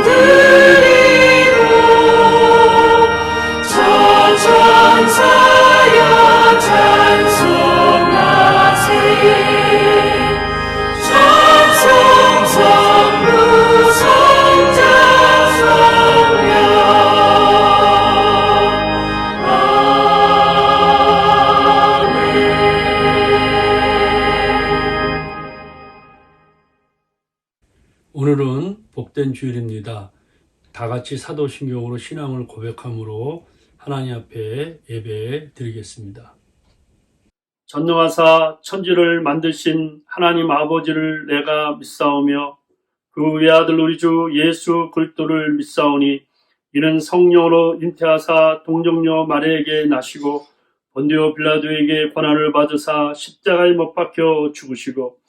드리고 저 천사여 찬송하세 찬송 성부 성자 성령 오늘은 복된 주일입니다. 다 같이 사도신경으로 신앙을 고백함으로 하나님 앞에 예배 드리겠습니다. 전능하사 천지를 만드신 하나님 아버지를 내가 믿사오며 그 외아들 우리 주 예수 그리스도를 믿사오니 이는 성령으로 잉태하사 동정녀 마리아에게 나시고 본디오 빌라도에게 고난을 받으사 십자가에 못 박혀 죽으시고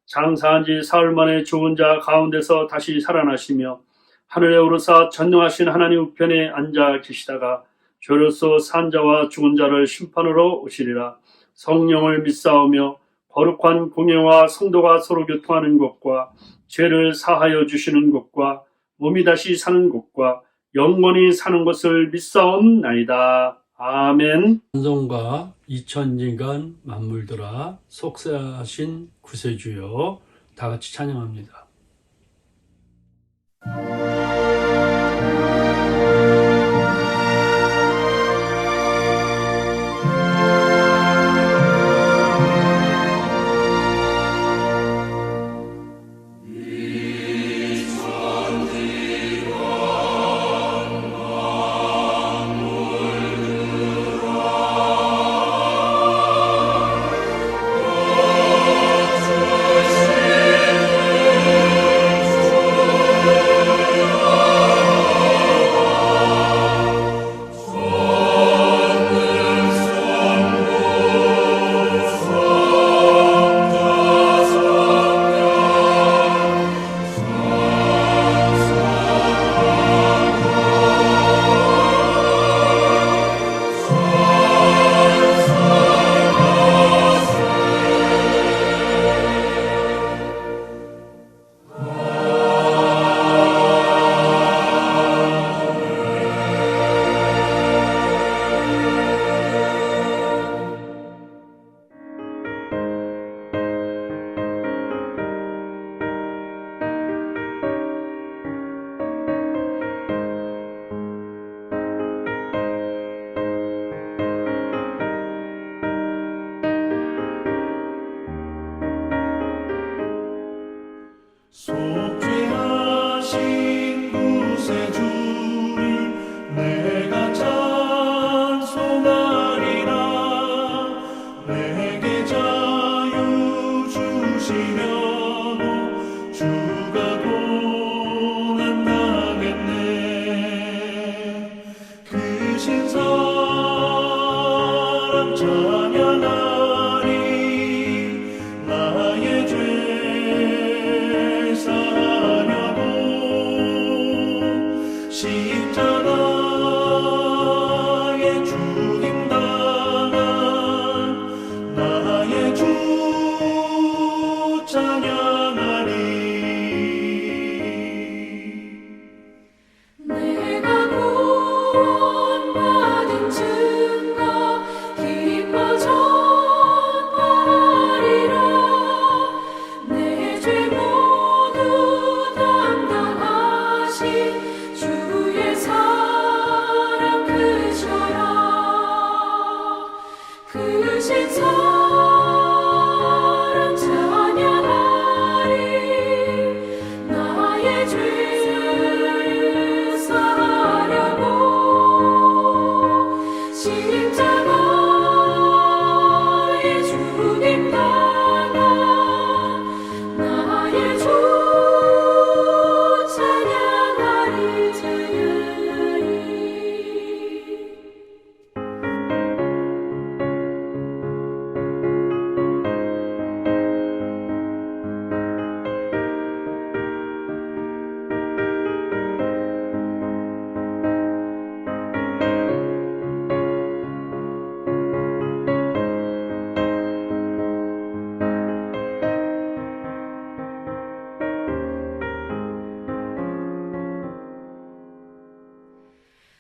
장사한 지 사흘 만에 죽은 자 가운데서 다시 살아나시며 하늘에 오르사 전능하신 하나님 우편에 앉아 계시다가 죄로서 산 자와 죽은 자를 심판으로 오시리라. 성령을 믿사오며 거룩한 공예와 성도가 서로 교통하는 것과 죄를 사하여 주시는 것과 몸이 다시 사는 것과 영원히 사는 것을 믿사옵나이다. 아멘. 찬송가 2000년간 만물들아 속죄하신 구세주여 다 같이 찬양합니다.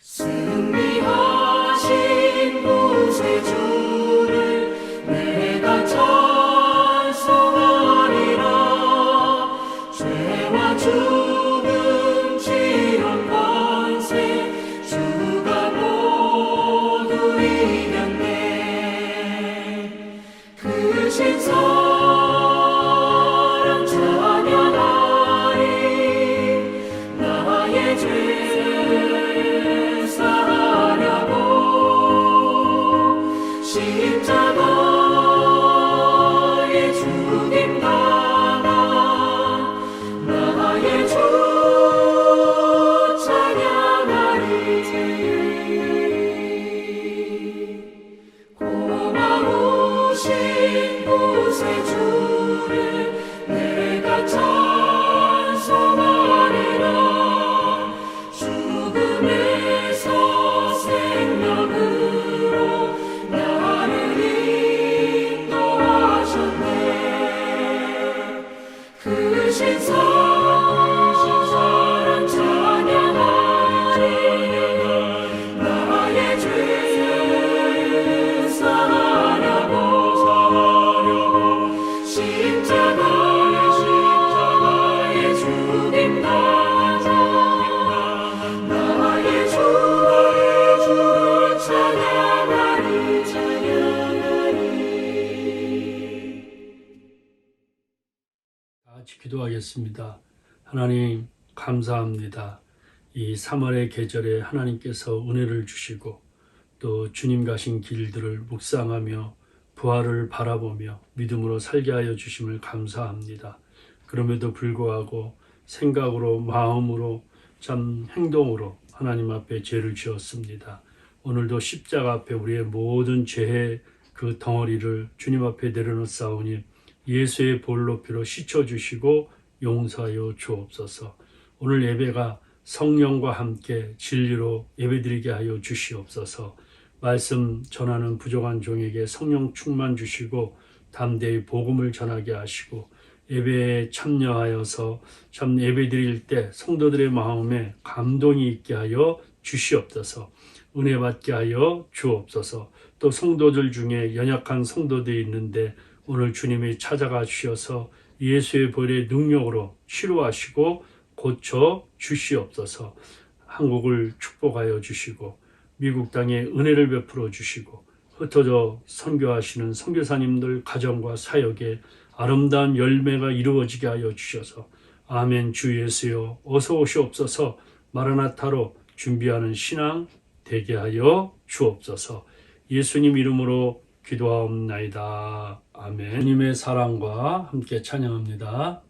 승리하신 구세주를 내가 찬송하리라. 죄와 죽음 지옥 권세 주가 모두 이겼네. 그 신사랑 찬양하리. 나의 죄 사하려고 십자가에 죽임 당한 나의 주 찬양하리. 고마우신 구세주를 내가 찬송하리라. 죽음에서 생명으로 나를 인도하셨네. 그 신사랑 찬양하리. 나의 죄 사하려고 십자가에 죽임 당한 나의 주를 찬양하리. 다 같이 기도하겠습니다. 하나님 감사합니다. 이 3월의 계절에 하나님께서 은혜를 주시고 또 주님 가신 길들을 묵상하며 부활을 바라보며 믿음으로 살게 하여 주심을 감사합니다. 그럼에도 불구하고 생각으로 마음으로 참 행동으로 하나님 앞에 죄를 지었습니다. 오늘도 십자가 앞에 우리의 모든 죄의 그 덩어리를 주님 앞에 내려놓사오니 예수의 볼로피로 씻어주시고 용서하여 주옵소서. 오늘 예배가 성령과 함께 진리로 예배드리게 하여 주시옵소서. 말씀 전하는 부족한 종에게 성령 충만 주시고 담대히 복음을 전하게 하시고 예배에 참여하여서 참 예배드릴 때 성도들의 마음에 감동이 있게 하여 주시옵소서. 은혜 받게 하여 주옵소서. 또 성도들 중에 연약한 성도들이 있는데 오늘 주님이 찾아가 주셔서 예수의 보혈의 능력으로 치료하시고 고쳐 주시옵소서. 한국을 축복하여 주시고 미국 땅에 은혜를 베풀어 주시고 흩어져 선교하시는 선교사님들 가정과 사역에 아름다운 열매가 이루어지게 하여 주셔서 아멘. 주 예수여 어서 오시옵소서. 마라나타로 준비하는 신앙 되게 하여 주옵소서. 예수님 이름으로 기도하옵나이다. 아멘. 주님의 사랑과 함께 찬양합니다.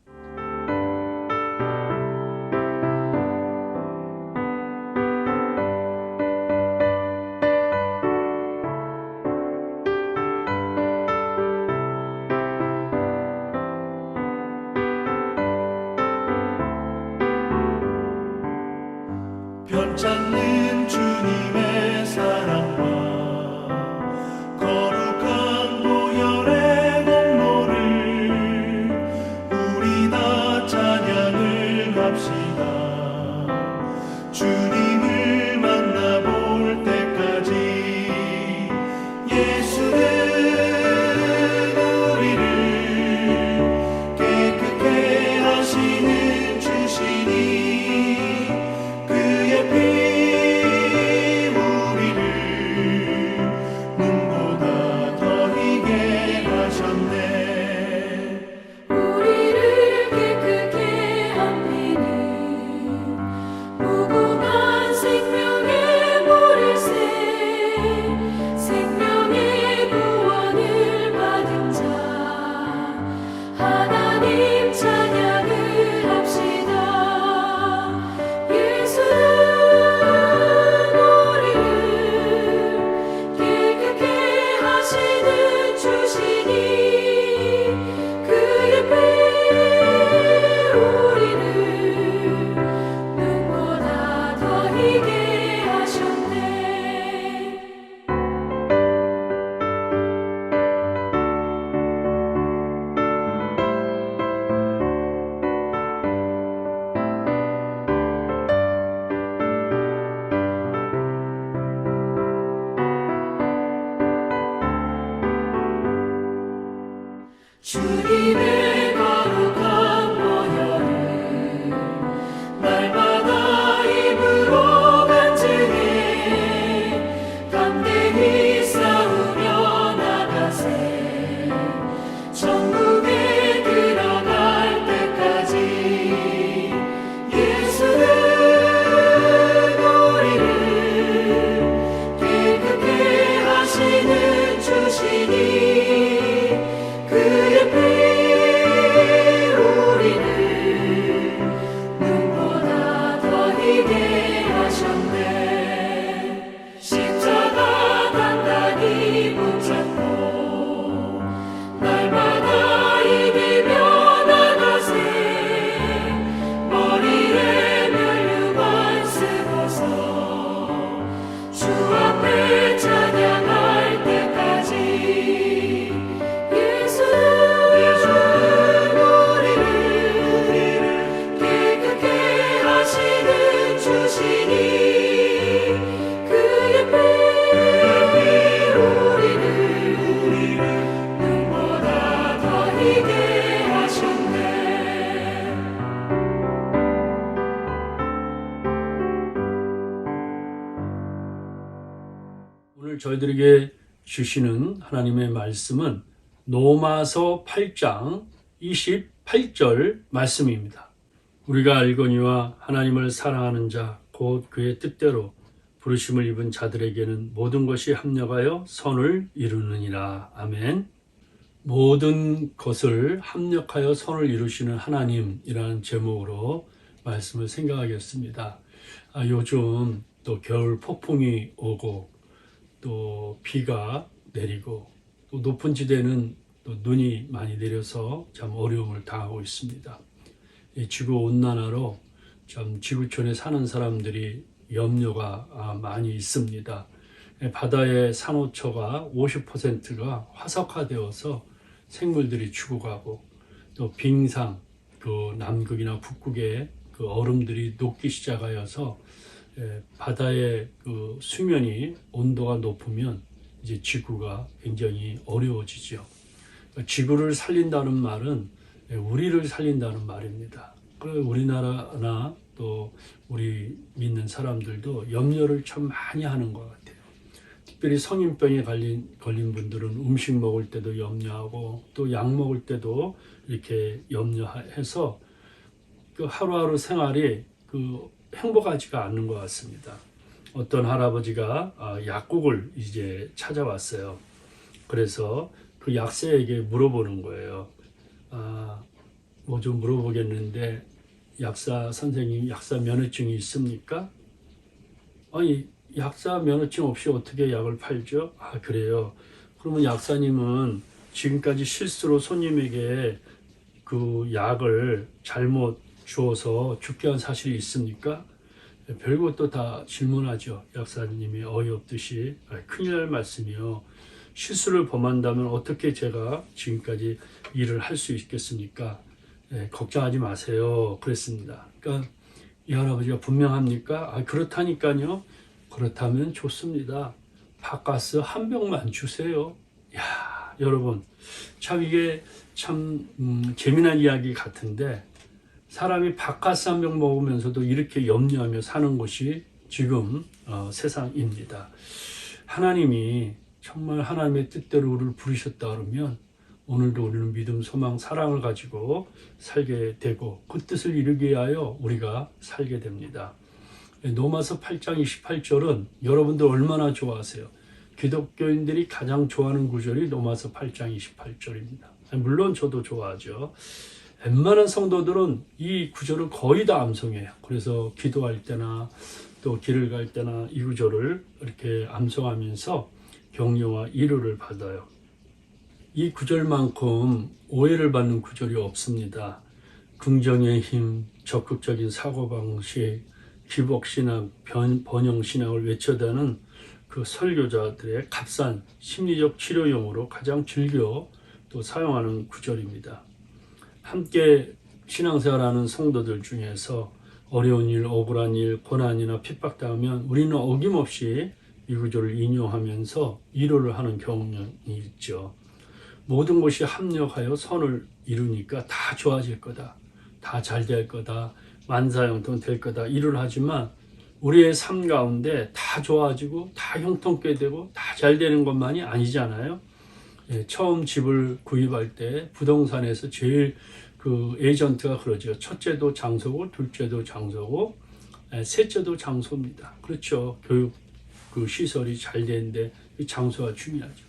변찮는 주님의 사랑과 거룩한 보혈의 공로를 우리 다 찬양을 합시다. 주님을 만나볼 때까지 예수는 우리를 깨끗게 하시는 주시니 그의 피 오늘 저희들에게 주시는 하나님의 말씀은 로마서 8장 28절 말씀입니다. 우리가 알거니와 하나님을 사랑하는 자 곧 그의 뜻대로 부르심을 입은 자들에게는 모든 것이 합력하여 선을 이루느니라. 아멘. 모든 것을 합력하여 선을 이루시는 하나님이라는 제목으로 말씀을 생각하겠습니다. 요즘 또 겨울 폭풍이 오고 또 비가 내리고 또 높은 지대는 또 눈이 많이 내려서 참 어려움을 당하고 있습니다. 이 지구 온난화로 참 지구촌에 사는 사람들이 염려가 많이 있습니다. 바다의 산호초가 50%가 화석화되어서 생물들이 죽어가고 또 빙상, 그 남극이나 북극의 그 얼음들이 녹기 시작하여서 바다의 그 수면이 온도가 높으면 이제 지구가 굉장히 어려워지죠. 지구를 살린다는 말은 우리를 살린다는 말입니다. 우리나라나 또 우리 믿는 사람들도 염려를 참 많이 하는 것 같아요. 특별히 성인병에 걸린 분들은 음식 먹을 때도 염려하고 또 약 먹을 때도 이렇게 염려해서 그 하루하루 생활이 그 행복하지가 않는 것 같습니다. 어떤 할아버지가 약국을 이제 찾아왔어요. 그래서 그 약사에게 물어보는 거예요. 뭐 좀 물어보겠는데 약사 선생님 약사 면허증이 있습니까? 아니 약사 면허증 없이 어떻게 약을 팔죠? 그래요. 그러면 약사님은 지금까지 실수로 손님에게 그 약을 잘못 주어서 죽게 한 사실이 있습니까? 별것도 다 질문하죠. 약사님이 어이없듯이. 큰일 날 말씀이요. 실수를 범한다면 어떻게 제가 지금까지 일을 할 수 있겠습니까? 걱정하지 마세요. 그랬습니다. 그러니까 이 할아버지가 분명합니까? 그렇다니까요. 그렇다면 좋습니다. 바카스 한 병만 주세요. 야, 여러분, 참 이게 참 재미난 이야기 같은데 사람이 바카스 한 병 먹으면서도 이렇게 염려하며 사는 것이 지금 세상입니다. 하나님이 정말 하나님의 뜻대로 우리를 부르셨다 그러면 오늘도 우리는 믿음, 소망, 사랑을 가지고 살게 되고 그 뜻을 이루기 위하여 우리가 살게 됩니다. 로마서 8장 28절은 여러분들 얼마나 좋아하세요? 기독교인들이 가장 좋아하는 구절이 로마서 8장 28절입니다. 물론 저도 좋아하죠. 웬만한 성도들은 이 구절을 거의 다 암송해요. 그래서 기도할 때나 또 길을 갈 때나 이 구절을 이렇게 암송하면서 격려와 위로를 받아요. 이 구절만큼 오해를 받는 구절이 없습니다. 긍정의 힘, 적극적인 사고방식, 기복신학, 번영신학을 외쳐대는 그 설교자들의 값싼 심리적 치료용으로 가장 즐겨 또 사용하는 구절입니다. 함께 신앙생활하는 성도들 중에서 어려운 일, 억울한 일, 고난이나 핍박당하면 우리는 어김없이 이 구절을 인용하면서 위로를 하는 경험이 있죠. 모든 것이 합력하여 선을 이루니까 다 좋아질 거다. 다 잘 될 거다. 만사형통 될 거다. 일을 하지만 우리의 삶 가운데 다 좋아지고 다 형통케 되고 다 잘 되는 것만이 아니잖아요. 처음 집을 구입할 때 부동산에서 제일 그 에이전트가 그러죠. 첫째도 장소고 둘째도 장소고 셋째도 장소입니다. 그렇죠. 교육 그 시설이 잘 되는데 장소가 중요하죠.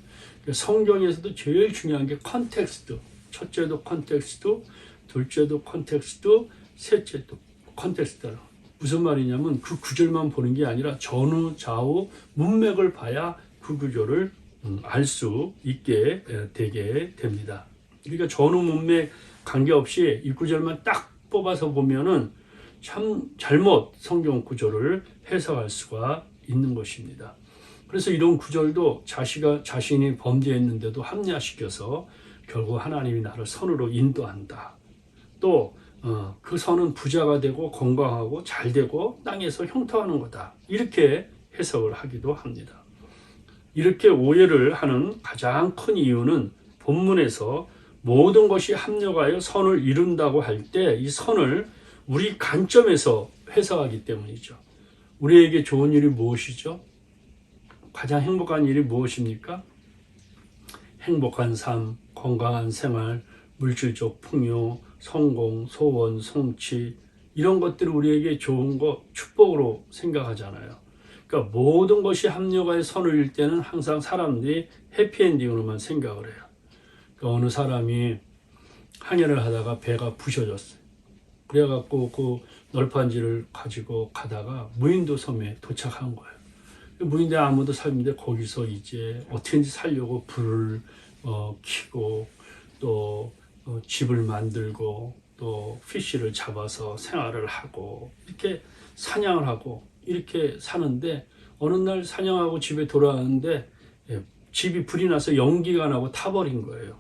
성경에서도 제일 중요한 게 컨텍스트. 첫째도 컨텍스트, 둘째도 컨텍스트, 셋째도 컨텍스트라. 무슨 말이냐면 그 구절만 보는 게 아니라 전후 좌우 문맥을 봐야 그 구절을 알 수 있게 되게 됩니다. 그러니까 전후 문맥 관계없이 이 구절만 딱 뽑아서 보면은 참 잘못 성경 구절을 해석할 수가 있는 것입니다. 그래서 이런 구절도 자신이 범죄했는데도 합리화시켜서 결국 하나님이 나를 선으로 인도한다. 또 그 선은 부자가 되고 건강하고 잘 되고 땅에서 형통하는 거다. 이렇게 해석을 하기도 합니다. 이렇게 오해를 하는 가장 큰 이유는 본문에서 모든 것이 합력하여 선을 이룬다고 할 때 이 선을 우리 관점에서 해석하기 때문이죠. 우리에게 좋은 일이 무엇이죠? 가장 행복한 일이 무엇입니까? 행복한 삶, 건강한 생활, 물질적 풍요, 성공, 소원, 성취 이런 것들이 우리에게 좋은 거 축복으로 생각하잖아요. 그러니까 모든 것이 합력하여 선을 이룰 때는 항상 사람들이 해피엔딩으로만 생각을 해요. 그러니까 어느 사람이 항해를 하다가 배가 부셔졌어요. 그래갖고 그 널판지를 가지고 가다가 무인도 섬에 도착한 거예요. 무인도에 아무도 살는데 거기서 이제 어떻게든지 살려고 불을 켜고 또 집을 만들고 또 피쉬를 잡아서 생활을 하고 이렇게 사냥을 하고 이렇게 사는데 어느 날 사냥하고 집에 돌아왔는데 집이 불이 나서 연기가 나고 타버린 거예요.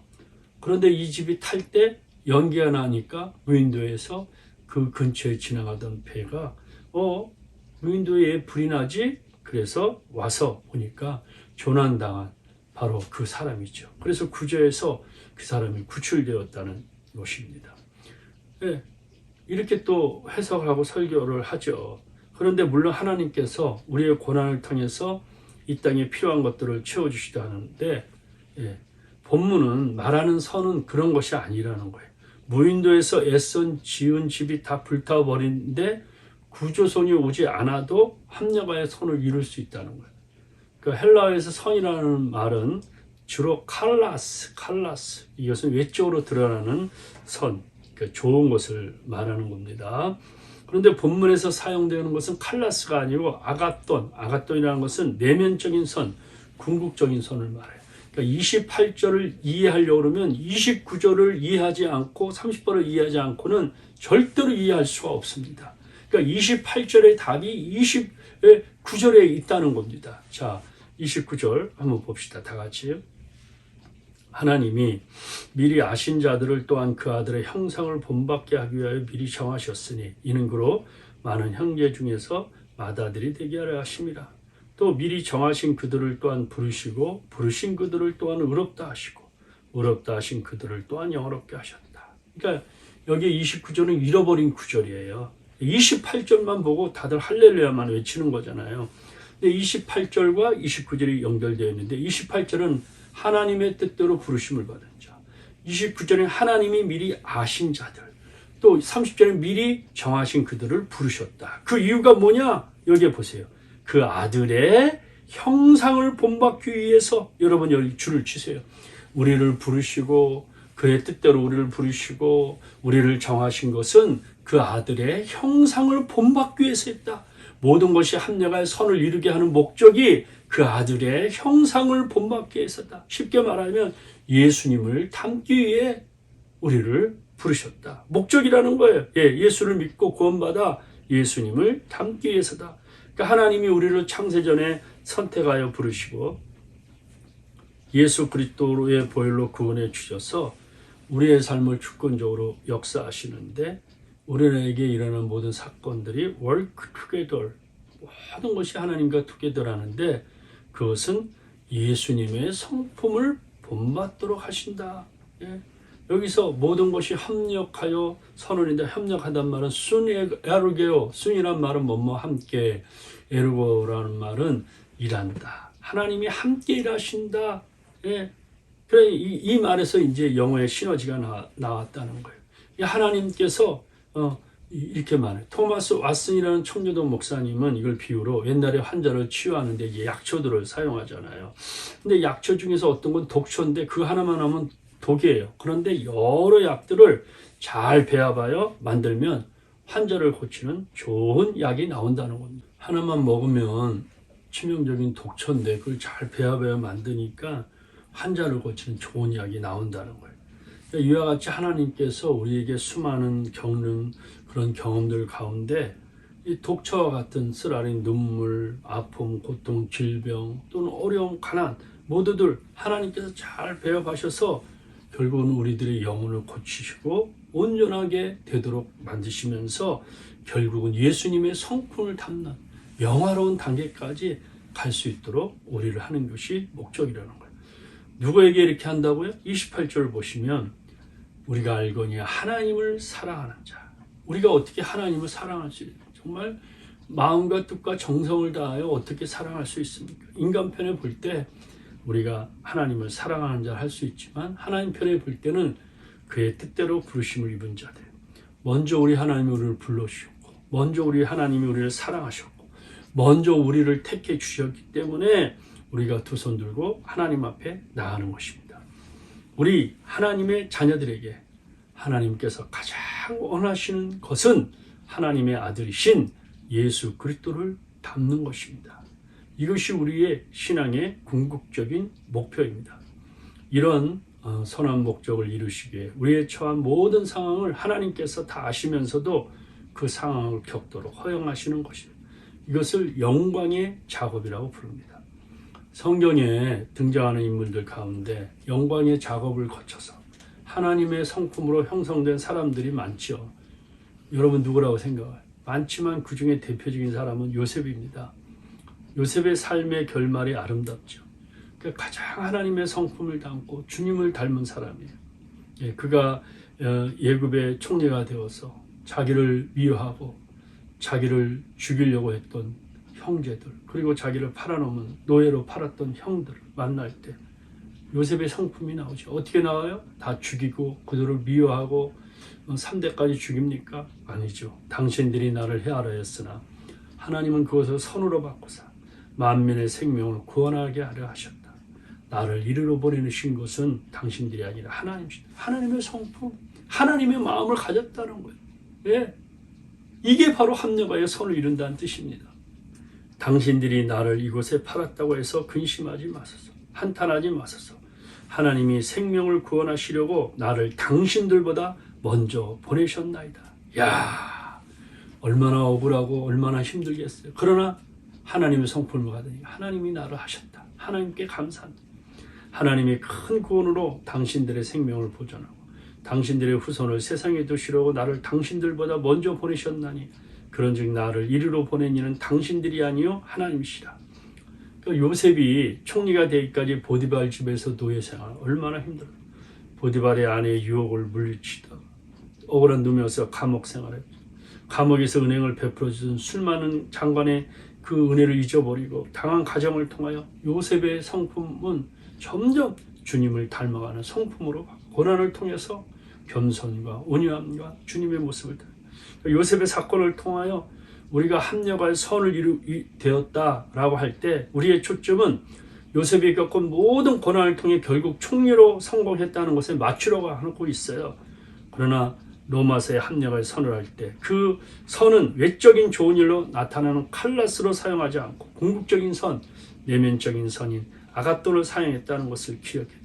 그런데 이 집이 탈 때 연기가 나니까 무인도에서 그 근처에 지나가던 배가 무인도에 불이 나지? 그래서 와서 보니까 조난당한 바로 그 사람이죠. 그래서 구조해서 그 사람이 구출되었다는 것입니다. 네, 이렇게 또 해석을 하고 설교를 하죠. 그런데 물론 하나님께서 우리의 고난을 통해서 이 땅에 필요한 것들을 채워주시다 하는데 본문은 말하는 선은 그런 것이 아니라는 거예요. 무인도에서 애써 지은 집이 다 불타버린데 구조선이 오지 않아도 합력하여 선을 이룰 수 있다는 거예요. 그러니까 헬라어에서 선이라는 말은 주로 칼라스 이것은 외적으로 드러나는 선, 그러니까 좋은 것을 말하는 겁니다. 그런데 본문에서 사용되는 것은 칼라스가 아니고 아가돈이라는 것은 내면적인 선, 궁극적인 선을 말해요. 그러니까 28절을 이해하려고 그러면 29절을 이해하지 않고 30절을 이해하지 않고는 절대로 이해할 수가 없습니다. 그러니까 28절의 답이 29절에 있다는 겁니다. 자, 29절 한번 봅시다. 다 같이. 하나님이 미리 아신 자들을 또한 그 아들의 형상을 본받게 하기 위하여 미리 정하셨으니 이는 그로 많은 형제 중에서 맏아들이 되게 하려 하심이라. 또 미리 정하신 그들을 또한 부르시고 부르신 그들을 또한 의롭다 하시고 의롭다 하신 그들을 또한 영화롭게 하셨다. 그러니까 여기 29절은 잃어버린 구절이에요. 28절만 보고 다들 할렐루야만 외치는 거잖아요. 근데 28절과 29절이 연결되어 있는데 28절은 하나님의 뜻대로 부르심을 받은 자, 29절은 하나님이 미리 아신 자들, 또 30절은 미리 정하신 그들을 부르셨다. 그 이유가 뭐냐? 여기에 보세요. 그 아들의 형상을 본받기 위해서. 여러분 여기 줄을 치세요. 우리를 부르시고 그의 뜻대로 우리를 부르시고 우리를 정하신 것은 그 아들의 형상을 본받기 위해서 했다. 모든 것이 합력하여 선을 이루게 하는 목적이 그 아들의 형상을 본받기 위해서다. 쉽게 말하면 예수님을 닮기 위해 우리를 부르셨다. 목적이라는 거예요. 예수를 믿고 구원받아 예수님을 닮기 위해서다. 그러니까 하나님이 우리를 창세전에 선택하여 부르시고 예수 그리스도의 보혈로 구원해 주셔서 우리의 삶을 주권적으로 역사하시는데 우리에게 일어나는 모든 사건들이 work together, 모든 것이 하나님과 together 하는데 그것은 예수님의 성품을 본받도록 하신다. 여기서 모든 것이 협력하여 선언인다. 협력하단 말은 순 에르게요. 순이란 말은 뭐뭐 함께, 에르고라는 말은 일한다. 하나님이 함께 일하신다. 그래 이 말에서 이제 영어의 시너지가 나왔다는 거예요. 하나님께서 이렇게 말해요. 토마스 왓슨이라는 청교도 목사님은 이걸 비유로 옛날에 환자를 치유하는데 이제 약초들을 사용하잖아요. 근데 약초 중에서 어떤 건 독초인데 그 하나만 하면 독이에요. 그런데 여러 약들을 잘 배합하여 만들면 환자를 고치는 좋은 약이 나온다는 겁니다. 하나만 먹으면 치명적인 독초인데 그걸 잘 배합하여 만드니까 환자를 고치는 좋은 약이 나온다는 거예요. 이와 같이 하나님께서 우리에게 수많은 겪는 그런 경험들 가운데 이 독처와 같은 쓰라린 눈물, 아픔, 고통, 질병 또는 어려움, 가난 모두들 하나님께서 잘 배합하셔서 결국은 우리들의 영혼을 고치시고 온전하게 되도록 만드시면서 결국은 예수님의 성품을 담는 영화로운 단계까지 갈 수 있도록 우리를 하는 것이 목적이라는 거예요. 누구에게 이렇게 한다고요? 28절을 보시면 우리가 알거니 하나님을 사랑하는 자. 우리가 어떻게 하나님을 사랑할지 정말 마음과 뜻과 정성을 다하여 어떻게 사랑할 수 있습니까? 인간 편에 볼 때 우리가 하나님을 사랑하는 자 할 수 있지만 하나님 편에 볼 때는 그의 뜻대로 부르심을 입은 자들. 먼저 우리 하나님이 우리를 불러주셨고 먼저 우리 하나님이 우리를 사랑하셨고 먼저 우리를 택해 주셨기 때문에 우리가 두 손 들고 하나님 앞에 나아가는 것입니다. 우리 하나님의 자녀들에게 하나님께서 가장 원하시는 것은 하나님의 아들이신 예수 그리스도를 닮는 것입니다. 이것이 우리의 신앙의 궁극적인 목표입니다. 이런 선한 목적을 이루시기에 우리의 처한 모든 상황을 하나님께서 다 아시면서도 그 상황을 겪도록 허용하시는 것입니다. 이것을 영광의 작업이라고 부릅니다. 성경에 등장하는 인물들 가운데 영광의 작업을 거쳐서 하나님의 성품으로 형성된 사람들이 많죠. 여러분 누구라고 생각해요? 많지만 그 중에 대표적인 사람은 요셉입니다. 요셉의 삶의 결말이 아름답죠. 그러니까 가장 하나님의 성품을 담고 주님을 닮은 사람이에요. 그가 예굽의 총리가 되어서 자기를 미워하고 자기를 죽이려고 했던 형제들 그리고 자기를 팔아넘은 노예로 팔았던 형들을 만날 때 요셉의 성품이 나오죠. 어떻게 나와요? 다 죽이고 그들을 미워하고 3대까지 죽입니까? 아니죠. 당신들이 나를 헤아려 했으나 하나님은 그것을 선으로 바꾸사 만민의 생명을 구원하게 하려 하셨다. 나를 이리로 보내신 것은 당신들이 아니라 하나님이시다. 하나님의 성품, 하나님의 마음을 가졌다는 거예요. 예? 이게 바로 합력하여 선을 이룬다는 뜻입니다. 당신들이 나를 이곳에 팔았다고 해서 근심하지 마소서. 한탄하지 마소서. 하나님이 생명을 구원하시려고 나를 당신들보다 먼저 보내셨나이다. 야, 얼마나 억울하고 얼마나 힘들겠어요. 그러나 하나님의 성품을 받으니 하나님이 나를 하셨다. 하나님께 감사합니다. 하나님의 큰 구원으로 당신들의 생명을 보존하고 당신들의 후손을 세상에 두시려고 나를 당신들보다 먼저 보내셨나니 그런즉 나를 이리로 보낸 이는 당신들이 아니요 하나님이시라. 요셉이 총리가 되기까지 보디발 집에서 노예 생활 얼마나 힘들어요. 보디발의 아내의 유혹을 물리치다 억울한 누명에서 감옥 생활했죠. 감옥에서 은행을 베풀어주던 술 많은 장관의 그 은혜를 잊어버리고 당한 가정을 통하여 요셉의 성품은 점점 주님을 닮아가는 성품으로 고난을 통해서 겸손과 온유함과 주님의 모습을 요셉의 사건을 통하여 우리가 합력할 선을 되었다라고 할 때 우리의 초점은 요셉이 겪은 모든 고난을 통해 결국 총리로 성공했다는 것에 맞추려고 하고 있어요. 그러나 로마서에 합력할 선을 할 때 그 선은 외적인 좋은 일로 나타나는 칼라스로 사용하지 않고 궁극적인 선, 내면적인 선인 아가돈을 사용했다는 것을 기억해야 돼요.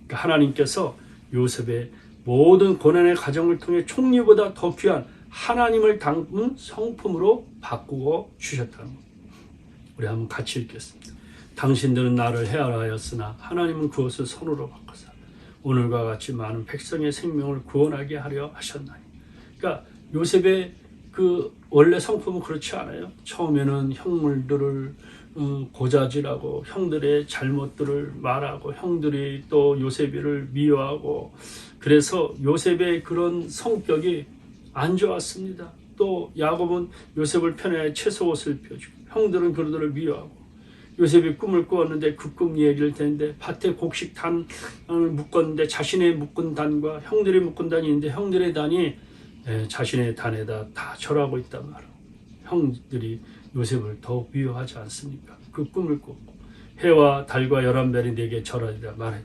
그러니까 하나님께서 요셉의 모든 고난의 과정을 통해 총리보다 더 귀한 하나님을 닮은 성품으로 바꾸어 주셨다는 것. 우리 한번 같이 읽겠습니다. 당신들은 나를 헤아려 하였으나 하나님은 그것을 선으로 바꿔서 오늘과 같이 많은 백성의 생명을 구원하게 하려 하셨나니. 그러니까 요셉의 그 원래 성품은 그렇지 않아요. 처음에는 형물들을 고자질하고 형들의 잘못들을 말하고 형들이 또 요셉이를 미워하고 그래서 요셉의 그런 성격이 안 좋았습니다. 또 야곱은 요셉을 편애하여 채소 옷을 입혀주고 형들은 그들을 미워하고 요셉이 꿈을 꾸었는데 그 꿈 얘기를 듣는데 밭에 곡식 단을 묶었는데 자신의 묶은 단과 형들이 묶은 단이 있는데 형들의 단이 자신의 단에다 다 절하고 있단 말이에요. 형들이 요셉을 더욱 미워하지 않습니까? 그 꿈을 꿨고 해와 달과 11별이 내게 절하리라 말해.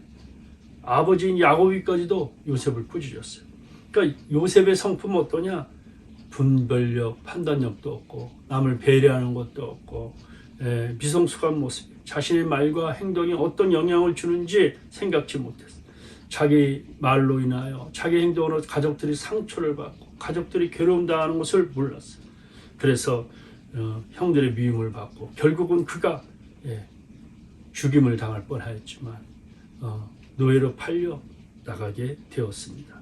아버지인 야곱이까지도 요셉을 꾸짖었어요. 그러니까 요셉의 성품은 어떠냐? 분별력, 판단력도 없고 남을 배려하는 것도 없고 미성숙한 모습, 자신의 말과 행동이 어떤 영향을 주는지 생각지 못했어요. 자기 말로 인하여 자기 행동으로 가족들이 상처를 받고 가족들이 괴로움당하는 것을 몰랐어요. 그래서 형들의 미움을 받고 결국은 그가 죽임을 당할 뻔하였지만 노예로 팔려 나가게 되었습니다.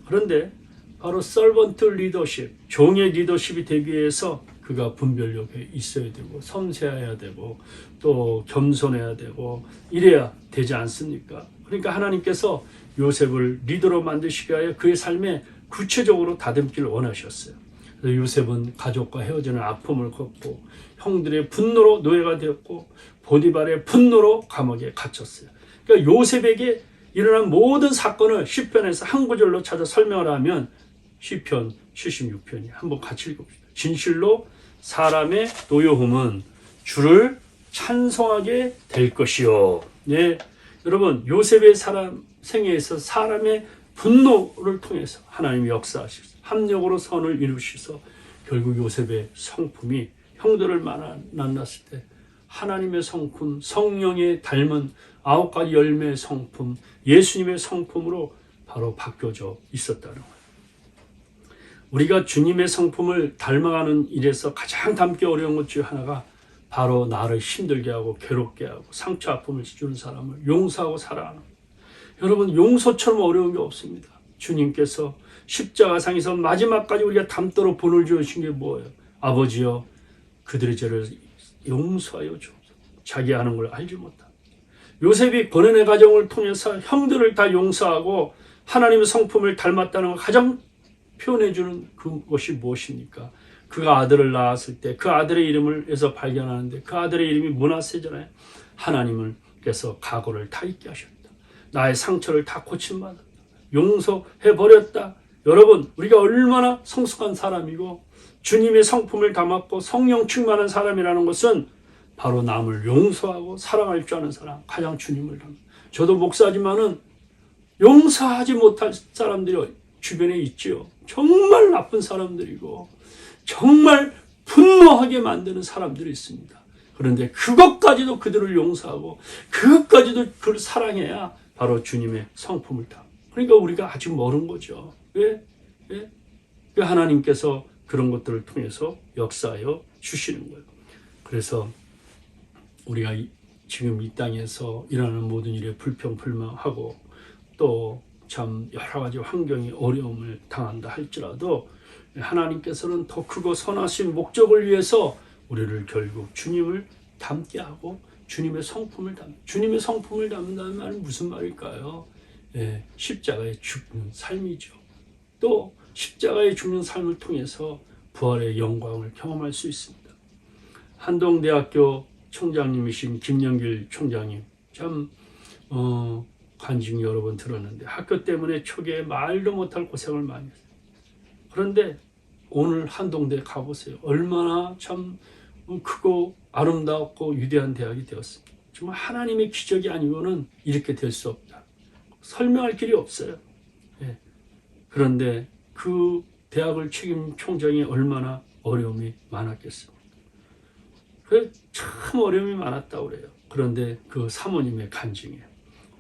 그런데 바로 서번트 리더십, 종의 리더십이 되기 위해서 그가 분별력이 있어야 되고 섬세해야 되고 또 겸손해야 되고 이래야 되지 않습니까? 그러니까 하나님께서 요셉을 리더로 만드시기 위하여 그의 삶에 구체적으로 다듬기를 원하셨어요. 그래서 요셉은 가족과 헤어지는 아픔을 겪고 형들의 분노로 노예가 되었고 보디발의 분노로 감옥에 갇혔어요. 그러니까 요셉에게 일어난 모든 사건을 시편에서 한 구절로 찾아 설명을 하면 시편 76편이 한번 같이 읽읍시다. 진실로 사람의 노여움은 주를 찬송하게 될 것이요. 네, 여러분 요셉의 생애에서 사람의 분노를 통해서 하나님이 역사하시고 합력으로 선을 이루시서 결국 요셉의 성품이 형들을 만났을 때 하나님의 성품, 성령의 닮은 9가지 열매의 성품, 예수님의 성품으로 바로 바뀌어져 있었다는 거예요. 우리가 주님의 성품을 닮아가는 일에서 가장 닮기 어려운 것 중 하나가 바로 나를 힘들게 하고 괴롭게 하고 상처 아픔을 주는 사람을 용서하고 사랑하는 거예요. 여러분 용서처럼 어려운 게 없습니다. 주님께서 십자가상에서 마지막까지 우리가 닮도록 본을 주신 게 뭐예요? 아버지여 그들의 죄를 용서하여 주옵소서. 자기 하는 걸 알지 못합니다. 요셉이 고난의 과정을 통해서 형들을 다 용서하고 하나님의 성품을 닮았다는 걸 가장 표현해 주는 그것이 무엇입니까? 그가 아들을 낳았을 때 그 아들의 이름을 해서 발견하는데 그 아들의 이름이 문하세잖아요. 하나님께서 각오를 다 잊게 하셨다. 나의 상처를 다 고침받았다. 용서해버렸다. 여러분 우리가 얼마나 성숙한 사람이고 주님의 성품을 담았고 성령 충만한 사람이라는 것은 바로 남을 용서하고 사랑할 줄 아는 사람, 가장 주님을 닮은. 저도 목사지만은 용서하지 못할 사람들이 주변에 있지요. 정말 나쁜 사람들이고 정말 분노하게 만드는 사람들이 있습니다. 그런데 그것까지도 그들을 용서하고 그것까지도 그를 사랑해야 바로 주님의 성품을 다. 그러니까 우리가 아직 멀은 거죠. 왜? 하나님께서 그런 것들을 통해서 역사하여 주시는 거예요. 그래서 우리가 지금 이 땅에서 일어나는 모든 일에 불평불만하고 또 참 여러 가지 환경이 어려움을 당한다 할지라도 하나님께서는 더 크고 선하신 목적을 위해서 우리를 결국 주님을 닮게 하고 주님의 성품을 주님의 성품을 닮는다는 말은 무슨 말일까요? 십자가에 죽는 삶이죠. 또 십자가에 죽는 삶을 통해서 부활의 영광을 경험할 수 있습니다. 한동대학교 총장님이신 김영길 총장님 참 간증 여러 번 들었는데 학교 때문에 초기에 말도 못할 고생을 많이 했어요. 그런데 오늘 한동대 가보세요. 얼마나 참 크고 아름답고 위대한 대학이 되었습니다. 정말 하나님의 기적이 아니고는 이렇게 될 수 없다. 설명할 길이 없어요. 그런데 그 대학을 책임 총장이 얼마나 어려움이 많았겠습니까? 참 어려움이 많았다고 그래요. 그런데 그 사모님의 간증이에요.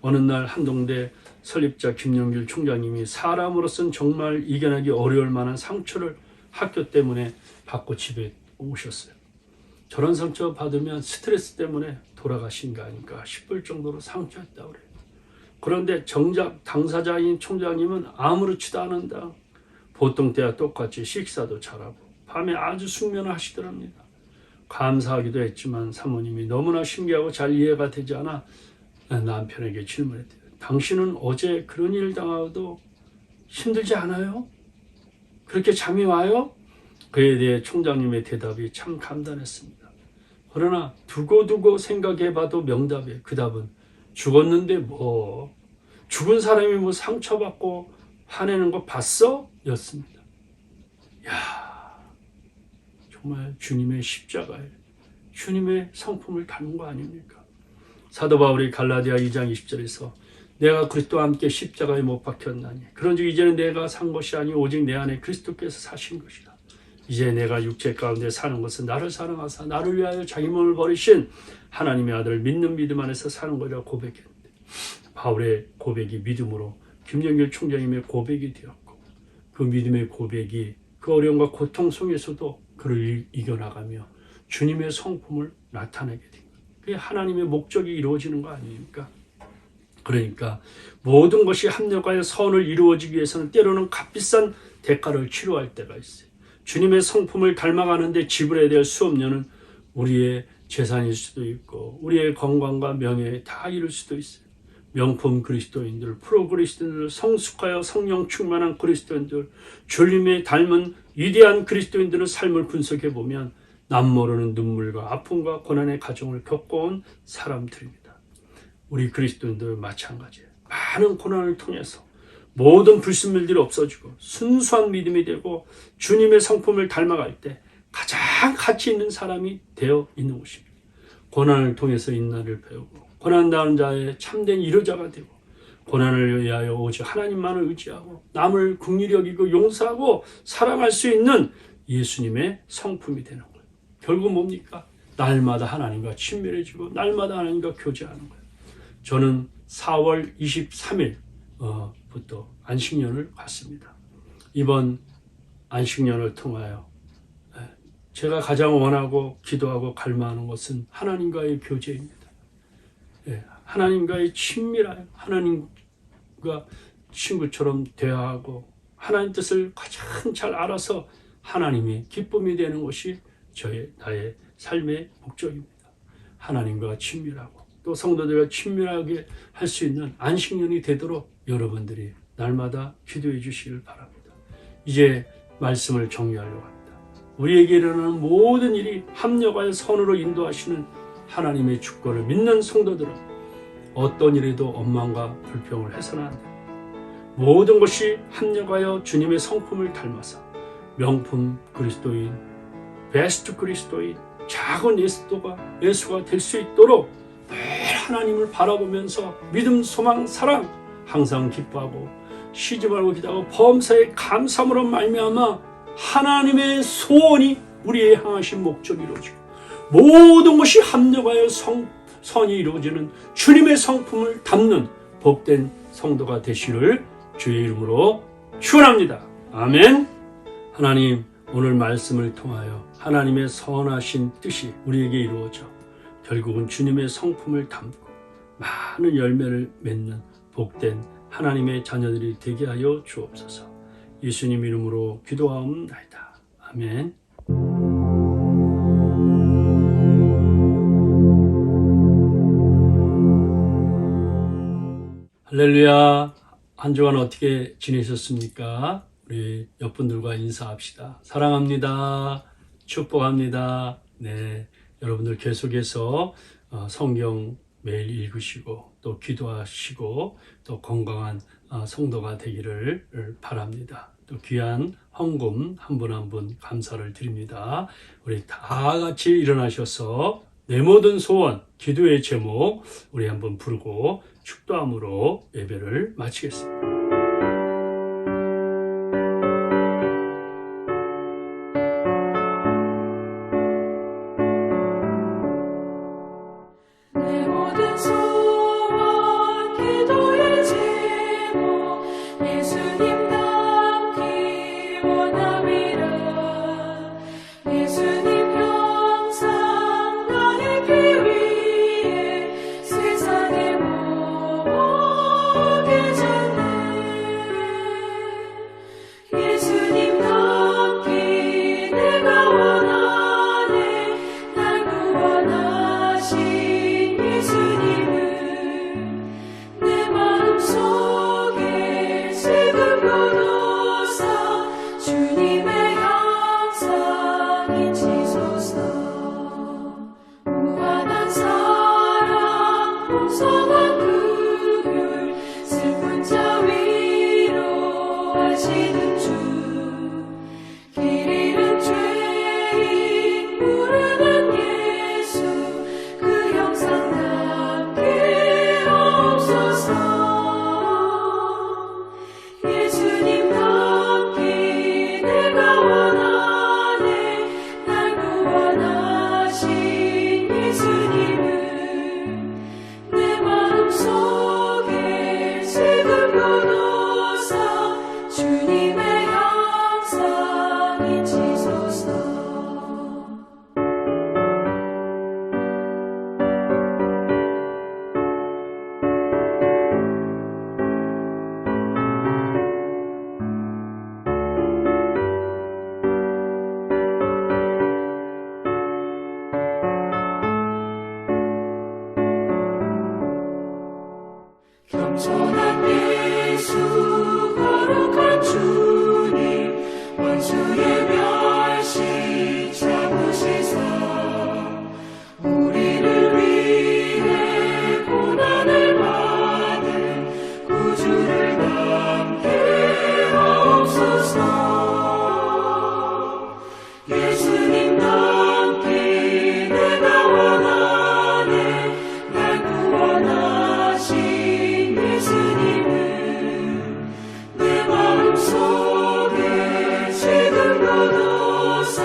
어느 날 한동대 설립자 김영길 총장님이 사람으로서는 정말 이겨내기 어려울 만한 상처를 학교 때문에 받고 집에 오셨어요. 저런 상처 받으면 스트레스 때문에 돌아가신 거 아닌가 싶을 정도로 상처였다고 그래요. 그런데 정작 당사자인 총장님은 아무렇지도 않은다. 보통 때와 똑같이 식사도 잘하고 밤에 아주 숙면을 하시더랍니다. 감사하기도 했지만 사모님이 너무나 신기하고 잘 이해가 되지 않아 남편에게 질문했대요. 당신은 어제 그런 일을 당하고도 힘들지 않아요? 그렇게 잠이 와요? 그에 대해 총장님의 대답이 참 간단했습니다. 그러나 두고두고 생각해봐도 명답이에요. 그 답은 죽었는데 뭐 죽은 사람이 뭐 상처받고 화내는 거 봤어? 였습니다. 야, 정말 주님의 십자가에 주님의 성품을 닮은 거 아닙니까? 사도 바울이 갈라디아 2장 20절에서 내가 그리스도와 함께 십자가에 못 박혔나니 그런즉 이제는 내가 산 것이 아니 오직 내 안에 그리스도께서 사신 것이다. 이제 내가 육체 가운데 사는 것은 나를 사랑하사 나를 위하여 자기 몸을 버리신 하나님의 아들을 믿는 믿음 안에서 사는 것이라 고백했는데 바울의 고백이 믿음으로 김영길 총장님의 고백이 되었고 그 믿음의 고백이 그 어려움과 고통 속에서도 그를 이겨나가며 주님의 성품을 나타내게 된 거예요. 그게 하나님의 목적이 이루어지는 거 아닙니까? 그러니까 모든 것이 합력하여 선을 이루어지기 위해서는 때로는 값비싼 대가를 치러야 할 때가 있어요. 주님의 성품을 닮아가는데 지불해야 될 수업료는 우리의 재산일 수도 있고 우리의 건강과 명예에 다 이룰 수도 있어요. 명품 그리스도인들, 프로 그리스도인들, 성숙하여 성령 충만한 그리스도인들, 주님의 닮은 위대한 그리스도인들의 삶을 분석해 보면 남모르는 눈물과 아픔과 고난의 가정을 겪어온 사람들입니다. 우리 그리스도인들 마찬가지예요. 많은 고난을 통해서 모든 불순물들이 없어지고 순수한 믿음이 되고 주님의 성품을 닮아갈 때 가장 가치 있는 사람이 되어 있는 것입니다. 고난을 통해서 인내를 배우고 고난당하는 자의 참된 이루자가 되고 고난을 위하여 오직 하나님만을 의지하고 남을 긍휼히 여기고 용서하고 사랑할 수 있는 예수님의 성품이 되는 거예요. 결국 뭡니까? 날마다 하나님과 친밀해지고 날마다 하나님과 교제하는 거예요. 저는 4월 23일부터 안식년을 갔습니다. 이번 안식년을 통하여 제가 가장 원하고 기도하고 갈망하는 것은 하나님과의 교제입니다. 하나님과의 친밀하여 하나님과 친구처럼 대화하고 하나님 뜻을 가장 잘 알아서 하나님이 기쁨이 되는 것이 나의 삶의 목적입니다. 하나님과 친밀하고 또 성도들과 친밀하게 할 수 있는 안식년이 되도록 여러분들이 날마다 기도해 주시길 바랍니다. 이제 말씀을 정리하려고 합니다. 우리에게 일어나는 모든 일이 합력하여 선으로 인도하시는 하나님의 주권을 믿는 성도들은 어떤 일에도 원망과 불평을 해서는 안 됩니다. 모든 것이 합력하여 주님의 성품을 닮아서 명품 그리스도인, 베스트 그리스도인, 작은 예수가 될 수 있도록 늘 하나님을 바라보면서 믿음, 소망, 사랑 항상 기뻐하고 쉬지 말고 기도하고 범사에 감사함으로 말미암아 하나님의 소원이 우리의 향하신 목적이 이루어지고 모든 것이 합력하여 선이 이루어지는 주님의 성품을 담는 복된 성도가 되시를 주의 이름으로 축원합니다. 아멘. 하나님, 오늘 말씀을 통하여 하나님의 선하신 뜻이 우리에게 이루어져 결국은 주님의 성품을 담고 많은 열매를 맺는 복된 하나님의 자녀들이 되게 하여 주옵소서. 예수님 이름으로 기도하옵나이다. 아멘. 할렐루야. 한 주간 어떻게 지내셨습니까? 우리 옆분들과 인사합시다. 사랑합니다. 축복합니다. 네, 여러분들 계속해서 성경 매일 읽으시고 또 기도하시고 또 건강한 성도가 되기를 바랍니다. 또 귀한 헌금 한 분 한 분 감사를 드립니다. 우리 다 같이 일어나셔서 내 모든 소원, 기도의 제목 우리 한번 부르고 축도함으로 예배를 마치겠습니다. 내 모든 소원 기도의 제목 예수님 닮기 원함이라 예수님 형상 나의 피 위에 세상에 모게 졌네 예수님 닮기 내가 원하네 날 구원하신 예수님을 전한 예수 거룩한 주님 원수의 멸시 잡으시사 우리를 위해 고난을 받은 구주를 남게 하옵소서. 예수님 남기 내가 원하네. 날 구원하신 예수님을 내 마음속에 지금도 두사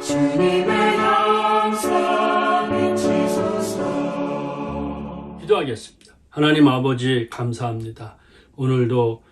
주님의 양상 잊히소서. 기도하겠습니다. 하나님 아버지 감사합니다. 오늘도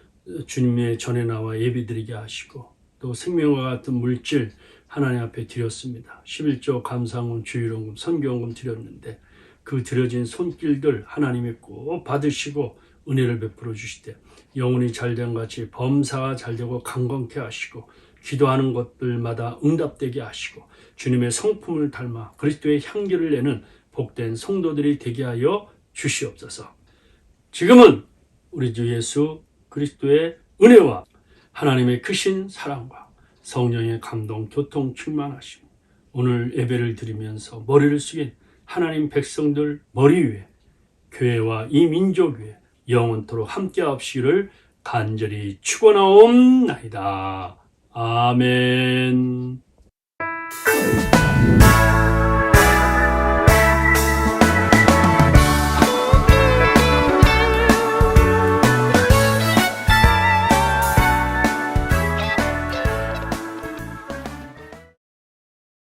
주님의 전에 나와 예배드리게 하시고 또 생명과 같은 물질 하나님 앞에 드렸습니다. 11조 감사헌금, 주일헌금, 선교헌금 드렸는데 그 드려진 손길들 하나님이 꼭 받으시고 은혜를 베풀어 주시되 영혼이 잘된 같이 범사가 잘되고 강건케 하시고 기도하는 것들마다 응답되게 하시고 주님의 성품을 닮아 그리스도의 향기를 내는 복된 성도들이 되게 하여 주시옵소서. 지금은 우리 주 예수 그리스도의 은혜와 하나님의 크신 사랑과 성령의 감동, 교통, 충만하심 오늘 예배를 드리면서 머리를 숙인 하나님 백성들 머리 위에 교회와 이 민족 위에 영원토록 함께하옵시기를 간절히 축원하옵나이다. 아멘.